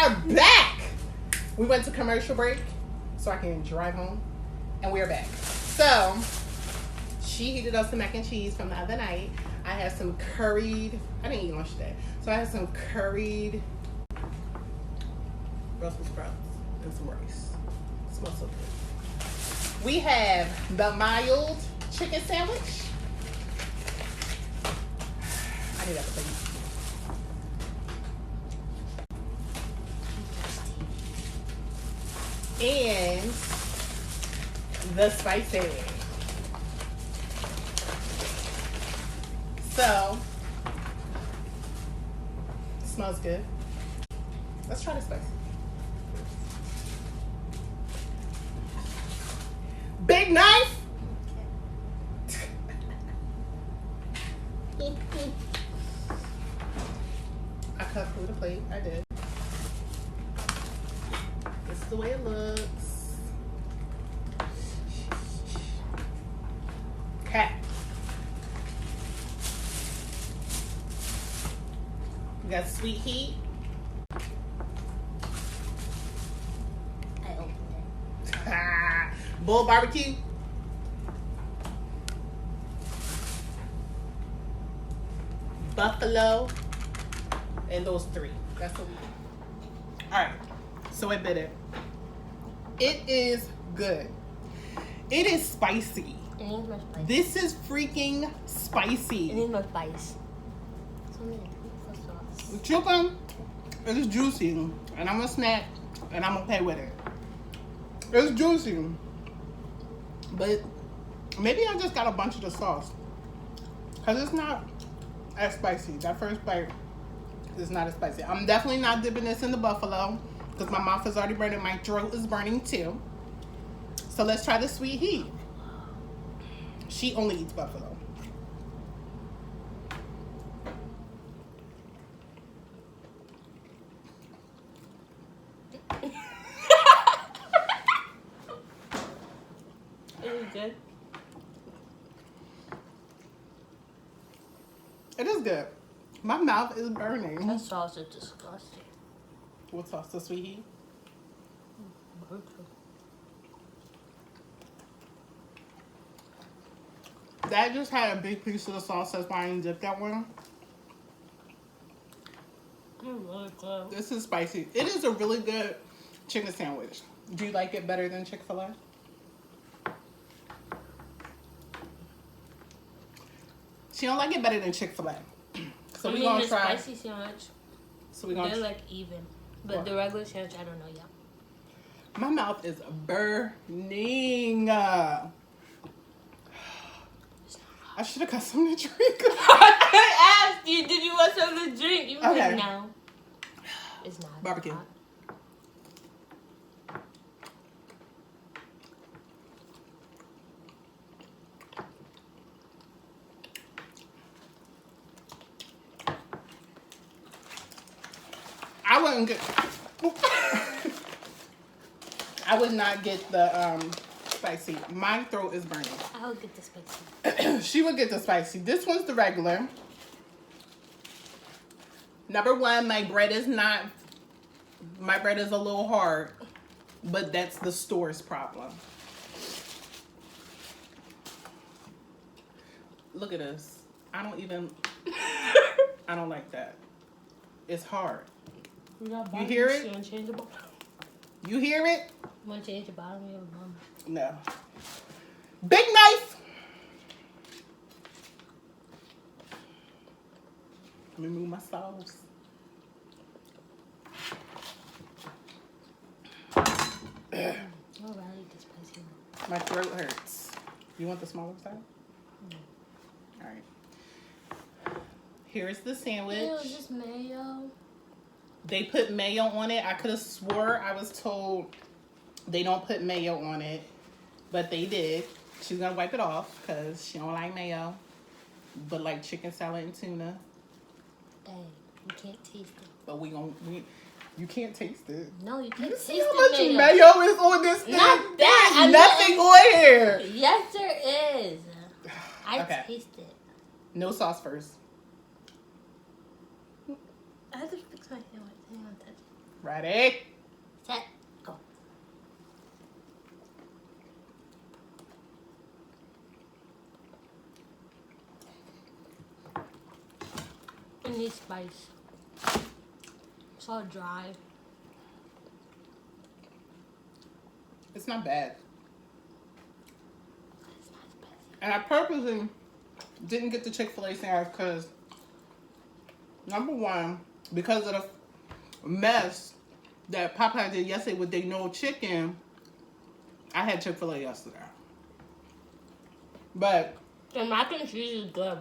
are back. We went to commercial break so I can drive home, and we are back. So she heated up some mac and cheese from the other night. I had some curried. I didn't eat lunch today, so I had some curried Brussels sprouts and some rice. It smells so good. We have the mild chicken sandwich. I need that for you. And the spicy. So, smells good. Let's try the spicy. Big knife. I cut through the plate. I did. This is the way it looks. Okay. We got sweet heat. I opened it. Bull barbecue. Buffalo. And those three. That's what we do. Alright. So I bit it. It is good. It is spicy. It needs more spice. This is freaking spicy. It needs more spice. So many pizza sauce. The chicken is juicy, and I'm gonna snack, and I'm okay with it. It's juicy, but maybe I just got a bunch of the sauce, cause it's not as spicy. That first bite is not as spicy. I'm definitely not dipping this in the buffalo, cause my mouth is already burning. My throat is burning too. So let's try the sweet heat. She only eats buffalo. It was good. It is good. My mouth is burning. That sauce is disgusting. What sauce? The sweet heat? That just had a big piece of the sauce. That's why I didn't dip that one. Really good. This is spicy. It is a really good chicken sandwich. Do you like it better than Chick-fil-A? She don't like it better than Chick-fil-A. So we're gonna try. Spicy sandwich. So we're gonna. They're like even, but What? the regular sandwich, I don't know yet. My mouth is burning. I should have got something to drink. I asked you, did you want something to drink? You were Okay. like, no. It's not. Barbecue. Hot. I wouldn't get. I would not get the spicy. My throat is burning. I would get the spicy. She would get the spicy. This one's the regular. Number one, my bread is a little hard, but that's the store's problem. Look at this. I don't like that. It's hard. You hear it? You want to change the bottom? You hear it? You want to change the bottom of your bum? No. Big knife. Let me move my sauce. Oh, really? The spicy one. My throat hurts. You want the smaller side? No. All right. Here's the sandwich. Ew, is this mayo? They put mayo on it. I could have swore I was told they don't put mayo on it, but they did. She's gonna wipe it off because she don't like mayo, but like chicken salad and tuna. Hey, you can't taste it. But you can't taste it. No, you can't You taste see how the much mayo. mayo is on this thing? Not that. There's nothing on here. Yes, there is. I Okay. taste it. No sauce first. I have to fix my sandwich. Hang on, touch it. Ready? Set. Go. It needs spice. It's all dry. It's not bad. It's not spicy. And I purposely didn't get the Chick-fil-A sandwich because, number one, because of the mess that Popeye did yesterday with their no chicken, I had Chick-fil-A yesterday. But The mac and cheese is good.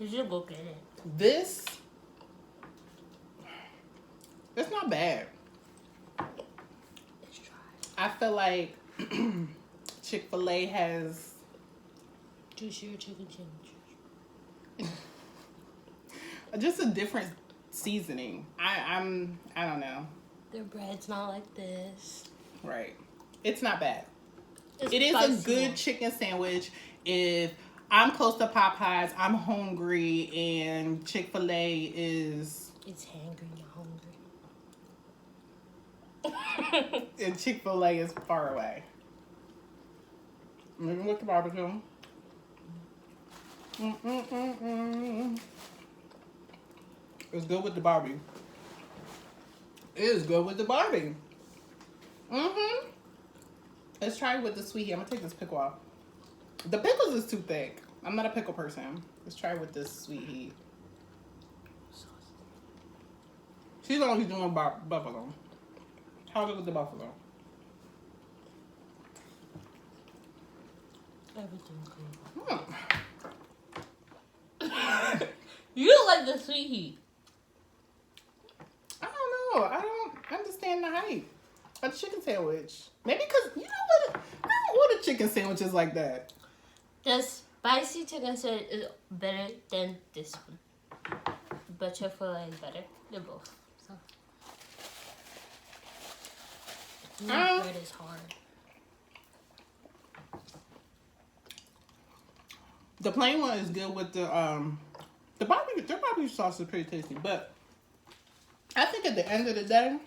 You should go get it. this, it's not bad. It's dry. I feel like Chick-fil-A has Juicier chicken sandwich. just a different seasoning. I don't know. Their bread's not like this. Right. It's not bad. It's It is a spicy good one. chicken sandwich if I'm close to Popeyes, I'm hungry, and Chick-fil-A is... It's hangry, not hungry. and Chick-fil-A is far away. Maybe with the barbecue. It's good with the barbecue. It is good with the barbecue. Let's try it with the sweet heat. I'm gonna take this pickle off. The pickles is too thick. I'm not a pickle person. Let's try it with this sweet heat. She's only doing buffalo. How's it with the buffalo? Everything good. You like the sweet heat. I don't know. I don't understand the hype. A chicken sandwich. Maybe because, you know what? I don't order chicken sandwiches like that. The spicy chicken sandwich is better than this one. But Chick-fil-A is better. They're both. So. The bread is hard. The plain one is good with the barbecue. Their barbecue sauce is pretty tasty, but I think at the end of the day,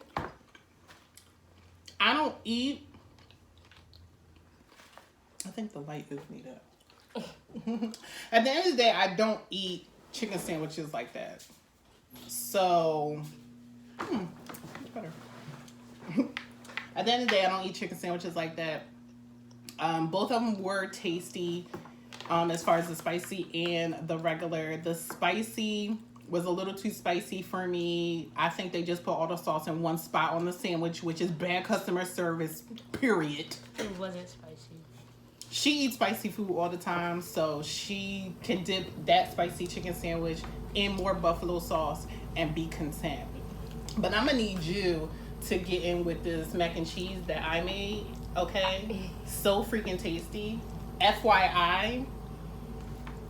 I don't eat. I think the light is me up. At the end of the day, I don't eat chicken sandwiches like that. So, better. At the end of the day, I don't eat chicken sandwiches like that. Both of them were tasty. As far as the spicy and the regular. The spicy was a little too spicy for me. I think they just put all the sauce in one spot on the sandwich, which is bad customer service, period. It wasn't spicy. She eats spicy food all the time, so she can dip that spicy chicken sandwich in more buffalo sauce and be content. But I'm gonna need you to get in with this mac and cheese that I made, okay? So freaking tasty. FYI,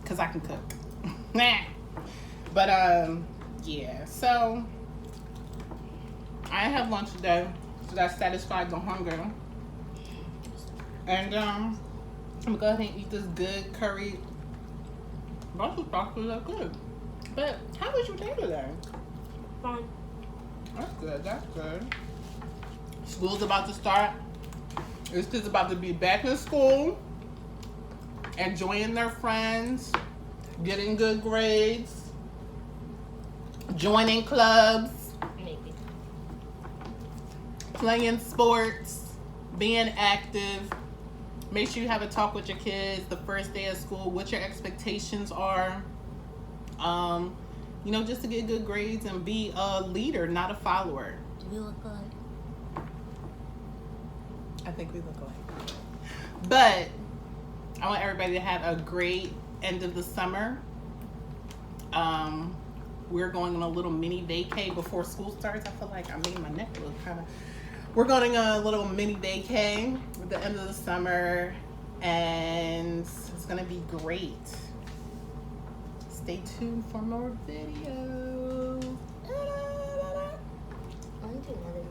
because I can cook. But yeah, so I have lunch today, so that satisfied the hunger. And I'm gonna go ahead and eat this good curry. Brussels sprouts look good. But how was your day today? Fine. That's good, that's good. School's about to start. It's just about to be back in school. Enjoying their friends, getting good grades, joining clubs, Maybe. playing sports, being active. Make sure you have a talk with your kids the first day of school, what your expectations are. You know, just to get good grades and be a leader, not a follower. Do we look alike? I think we look alike. But I want everybody to have a great end of the summer. We're going on a little mini vacay before school starts. I feel like I made my neck look kind of... We're going on a little mini vacay at the end of the summer. And it's going to be great. Stay tuned for more videos. I don't think I did.